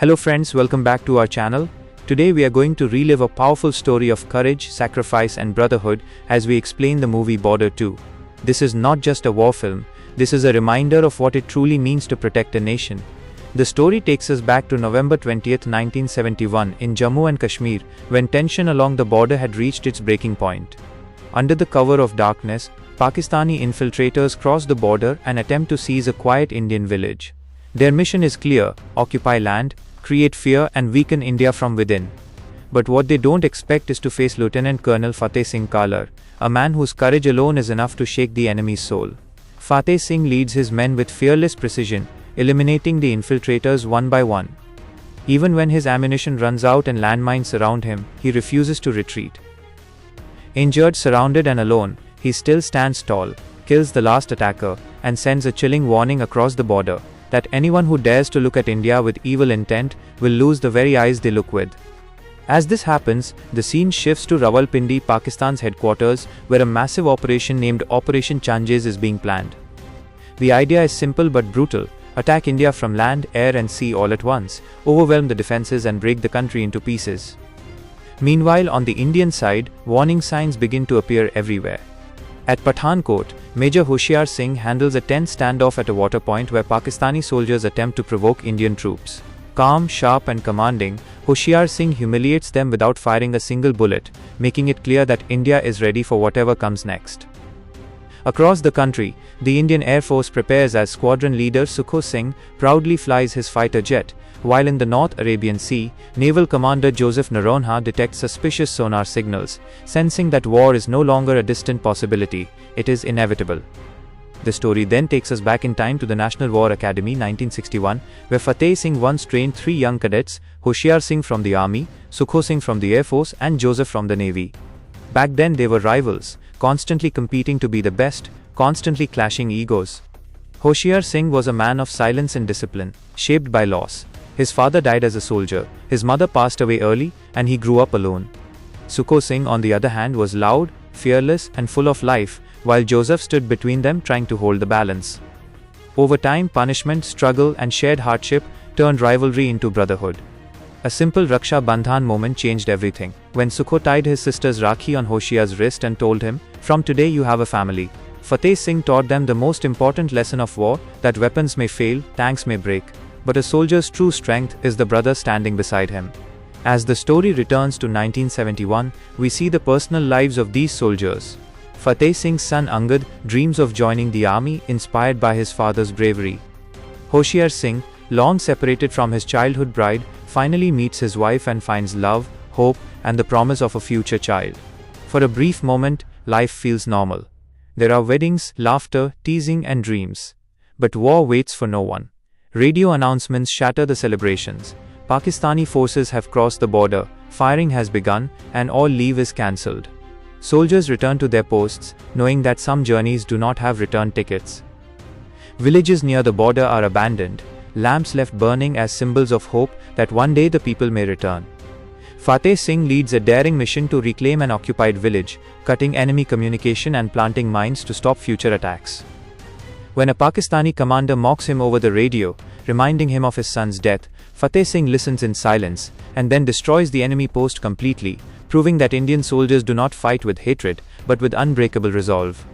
Hello friends, welcome back to our channel. Today we are going to relive a powerful story of courage, sacrifice and brotherhood as we explain the movie Border 2. This is not just a war film, this is a reminder of what it truly means to protect a nation. The story takes us back to November 20th, 1971 in Jammu and Kashmir, when tension along the border had reached its breaking point. Under the cover of darkness, Pakistani infiltrators cross the border and attempt to seize a quiet Indian village. Their mission is clear: occupy land, create fear and weaken India from within. But what they don't expect is to face Lieutenant Colonel Fateh Singh Kalar, a man whose courage alone is enough to shake the enemy's soul. Fateh Singh leads his men with fearless precision, eliminating the infiltrators one by one. Even when his ammunition runs out and landmines surround him, he refuses to retreat. Injured, surrounded and alone, he still stands tall, kills the last attacker, and sends a chilling warning across the border that anyone who dares to look at India with evil intent will lose the very eyes they look with. As this happens, the scene shifts to Rawalpindi, Pakistan's headquarters, where a massive operation named Operation Changes is being planned. The idea is simple but brutal: attack India from land, air and sea all at once, overwhelm the defenses and break the country into pieces. Meanwhile, on the Indian side, warning signs begin to appear everywhere. At Pathankot, Major Hoshiar Singh handles a tense standoff at a water point where Pakistani soldiers attempt to provoke Indian troops. Calm, sharp and commanding, Hoshiar Singh humiliates them without firing a single bullet, making it clear that India is ready for whatever comes next. Across the country, the Indian Air Force prepares as Squadron Leader Sukho Singh proudly flies his fighter jet, while in the North Arabian Sea, Naval Commander Joseph Naronha detects suspicious sonar signals, sensing that war is no longer a distant possibility, it is inevitable. The story then takes us back in time to the National War Academy 1961, where Fateh Singh once trained three young cadets: Hoshiar Singh from the army, Sukho Singh from the Air Force and Joseph from the Navy. Back then they were rivals, constantly competing to be the best, constantly clashing egos. Hoshiar Singh was a man of silence and discipline, shaped by loss. His father died as a soldier, his mother passed away early, and he grew up alone. Sukho Singh, on the other hand, was loud, fearless, and full of life, while Joseph stood between them trying to hold the balance. Over time, punishment, struggle, and shared hardship turned rivalry into brotherhood. A simple Raksha Bandhan moment changed everything, when Sukho tied his sister's Rakhi on Hoshiar's wrist and told him, "From today you have a family." Fateh Singh taught them the most important lesson of war, that weapons may fail, tanks may break, but a soldier's true strength is the brother standing beside him. As the story returns to 1971, we see the personal lives of these soldiers. Fateh Singh's son Angad dreams of joining the army, inspired by his father's bravery. Hoshiar Singh, long separated from his childhood bride, finally meets his wife and finds love, hope, and the promise of a future child. For a brief moment, life feels normal. There are weddings, laughter, teasing, and dreams. But war waits for no one. Radio announcements shatter the celebrations. Pakistani forces have crossed the border, firing has begun, and all leave is cancelled. Soldiers return to their posts, knowing that some journeys do not have return tickets. Villages near the border are abandoned, lamps left burning as symbols of hope that one day the people may return. Fateh Singh leads a daring mission to reclaim an occupied village, cutting enemy communication and planting mines to stop future attacks. When a Pakistani commander mocks him over the radio, reminding him of his son's death, Fateh Singh listens in silence, and then destroys the enemy post completely, proving that Indian soldiers do not fight with hatred, but with unbreakable resolve.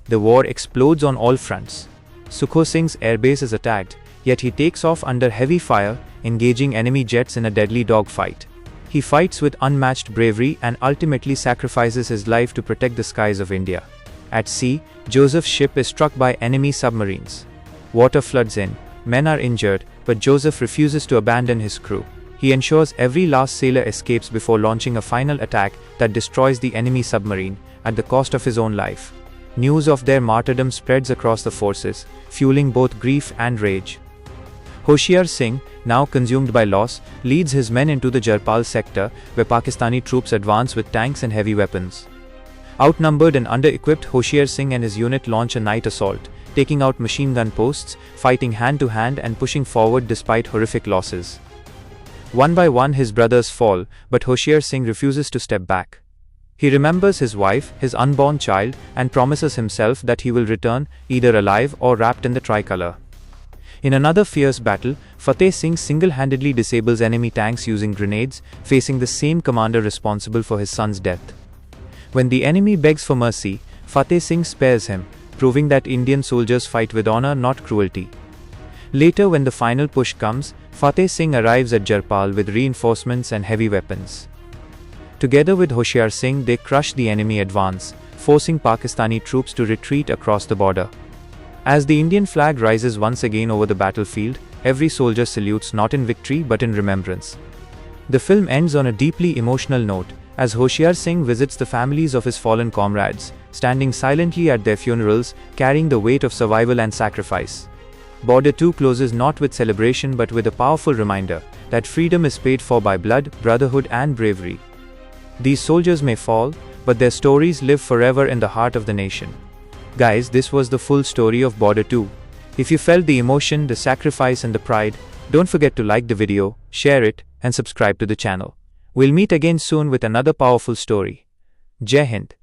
The war explodes on all fronts. Sukho Singh's airbase is attacked, yet he takes off under heavy fire, engaging enemy jets in a deadly dogfight. He fights with unmatched bravery and ultimately sacrifices his life to protect the skies of India. At sea, Joseph's ship is struck by enemy submarines. Water floods in, men are injured, but Joseph refuses to abandon his crew. He ensures every last sailor escapes before launching a final attack that destroys the enemy submarine, at the cost of his own life. News of their martyrdom spreads across the forces, fueling both grief and rage. Hoshiar Singh, now consumed by loss, leads his men into the Jarpal sector, where Pakistani troops advance with tanks and heavy weapons. Outnumbered and under-equipped, Hoshiar Singh and his unit launch a night assault, taking out machine gun posts, fighting hand-to-hand and pushing forward despite horrific losses. One by one his brothers fall, but Hoshiar Singh refuses to step back. He remembers his wife, his unborn child, and promises himself that he will return, either alive or wrapped in the tricolour. In another fierce battle, Fateh Singh single-handedly disables enemy tanks using grenades, facing the same commander responsible for his son's death. When the enemy begs for mercy, Fateh Singh spares him, proving that Indian soldiers fight with honor, not cruelty. Later, when the final push comes, Fateh Singh arrives at Jarpal with reinforcements and heavy weapons. Together with Hoshiar Singh, they crush the enemy advance, forcing Pakistani troops to retreat across the border. As the Indian flag rises once again over the battlefield, every soldier salutes not in victory but in remembrance. The film ends on a deeply emotional note, as Hoshiar Singh visits the families of his fallen comrades, standing silently at their funerals, carrying the weight of survival and sacrifice. Border 2 closes not with celebration but with a powerful reminder that freedom is paid for by blood, brotherhood and bravery. These soldiers may fall, but their stories live forever in the heart of the nation. Guys, this was the full story of Border 2. If you felt the emotion, the sacrifice and the pride, don't forget to like the video, share it, and subscribe to the channel. We'll meet again soon with another powerful story. Jai Hind.